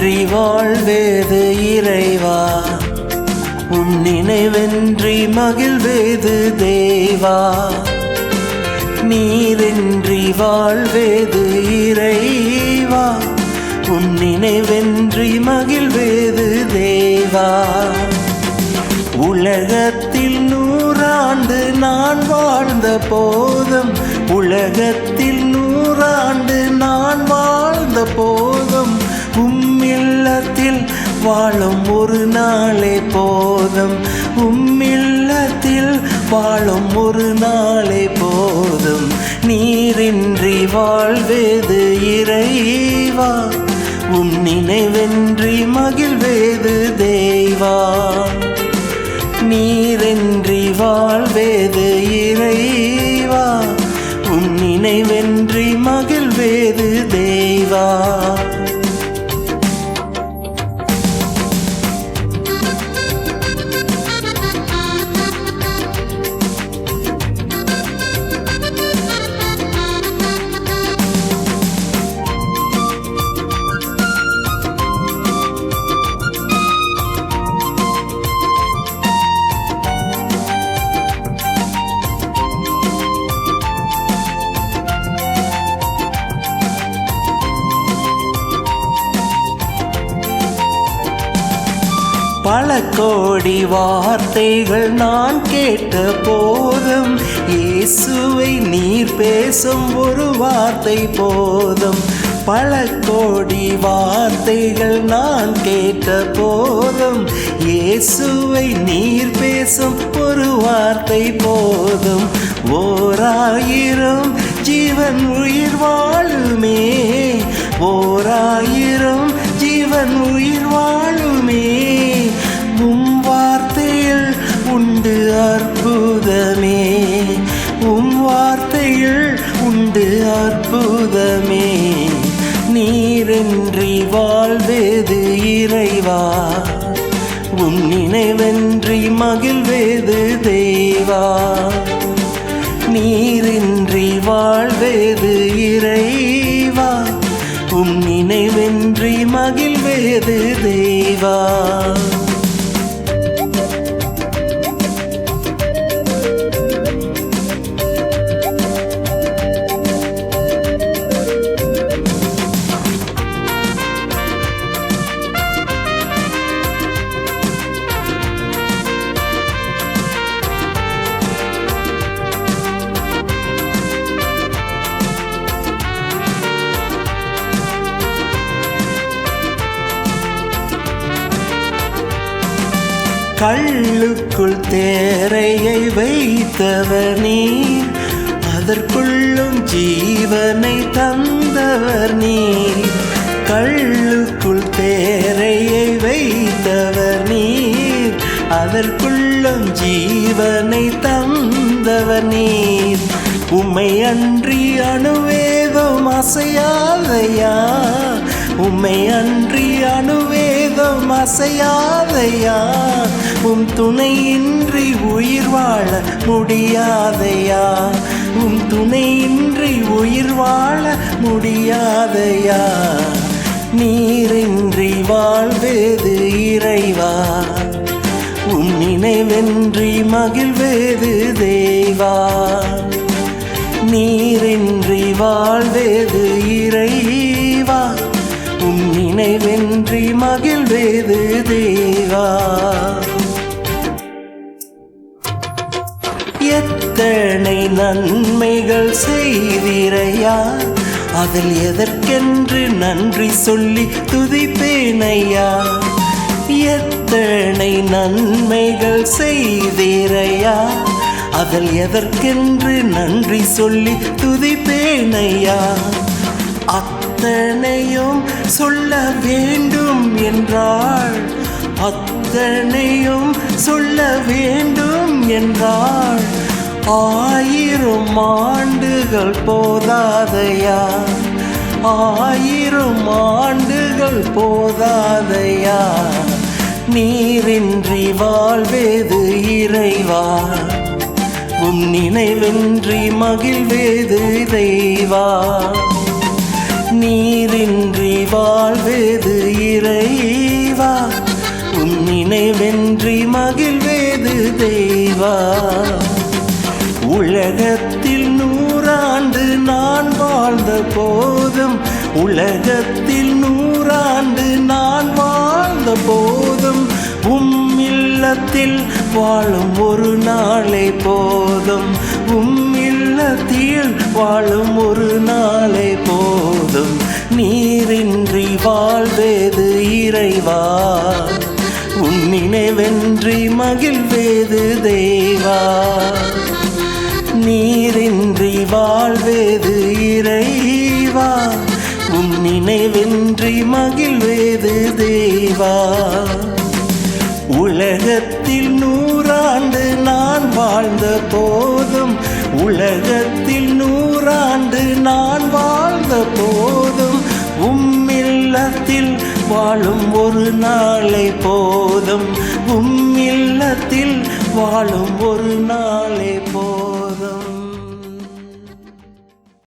நீரின்றி வாழ்வேது இறைவா, உம் நினைவென்றி மகிழ்வேது தேவா. நீரின்றி வாழ்வேது இறைவா, உம் நினைவென்றி மகிழ்வேது தேவா. உலகத்தில் 100 ஆண்டு நான் வாழ்ந்த போதும், உலகத்தில் 100 ஆண்டு நான் வாழ்ந்த போதும், உம்மில்லத்தில் வாழும் ஒரு நாளே போதும், உம்மில்லத்தில் வாழும் ஒரு நாளே போதும். நீரின்றி வாழ்வேது இறைவா, உம் நினைவென்றி மகிழ்வேது தேவா. நீரின்றி வாழ்வேது இறைவா, உம் நினைவென்றி மகிழ்வேது தேவா. பல கோடி வார்த்தைகள் நான் கேட்ட போதும், இயேசுவை நீர் பேசும் ஒரு வார்த்தை போதும். பல கோடி வார்த்தைகள் நான் கேட்ட போதும், இயேசுவை நீர் பேசும் ஒரு வார்த்தை போதும். 1000 ஜீவன் உயிர் வாழுமே, 1000 ஜீவன் உயிர் வாழுமே. உம் வார்த்தையில் உண்டு அற்புதமே, உம் வார்த்தையில் உண்டு அற்புதமே. நீரின்றி வாழ்வேது இறைவா, உம் நினைவென்றி மகிழ்வேது தேவா. நீரின்றி வாழ்வேது இறைவா, உம் நினைவென்றி மகிழ்வேது தேவா. கல்லுக்குள் தேரையை வைத்தவர் நீர், அதற்குள்ளும் ஜீவனை தந்தவர் நீர். கல்லுக்குள் தேரையை வைத்தவர் நீர், அதற்குள்ளும் ஜீவனை தந்தவர் நீர். உம்மை அன்றி அணுவேதும் அசையாதையா, உம்மை அன்றி அணுவேதும் அசையாதையா. உம் துணையின்றி உயிர் வாழ முடியாதையா, உம் துணையின்றி உயிர் வாழ முடியாதையா. நீரின்றி வாழ்வேது இறைவா, உம் நினைவென்றி மகிழ்வேது தேவா. நீரின்றி வாழ்வேது இறைவா, உம் நினைவென்றி மகிழ்வேது தேவா. எத்தனை நன்மைகள் செய்திரையா, அதில் எதற்கென்று நன்றி சொல்லி துதிப்பேனையா. எத்தனை நன்மைகள் செய்திரையா, அதில் எதற்கென்று நன்றி சொல்லி துதிப்பேனையா. அத்தனையும் சொல்ல வேண்டும் என்றாள், அத்தனையும் சொல்ல வேண்டும் என்றாள். 1000 ஆண்டுகள் போதாதையா, 1000 ஆண்டுகள் போதாதையா. நீரின்றி வாழ்வேது இறைவா, உம் நினைவென்றி மகிழ்வேது தெய்வா. நீரின்றி வாழ்வேது இறைவா, உன் நினைவென்றி மகிழ்வேது தெய்வா. உலகத்தில் 100 ஆண்டு நான் வாழ்ந்த போதும், உலகத்தில் 100 ஆண்டு நான் வாழ்ந்த போதும், இல்லத்தில் வாழும் ஒரு நாளே போதும், இல்லத்தில் வாழும் ஒரு நாளே போதும். நீரின்றி வாழ்வேது இறைவா, உன் நினைவென்றி மகிழ்வேது தெய்வா. நீரின்றி வாழ்வேது இறைவா, உன் நினைவென்றி மகிழ்வேது தெய்வா. உலகத்தில் 100 ஆண்டு நான் வாழ்ந்த போதும், உலகத்தில் 100 ஆண்டு நான் வாழ்ந்த போதும், இல்லத்தில் வாழும் ஒரு நாளை போதும், இல்லத்தில் வாழும் ஒரு நாளை போதும்.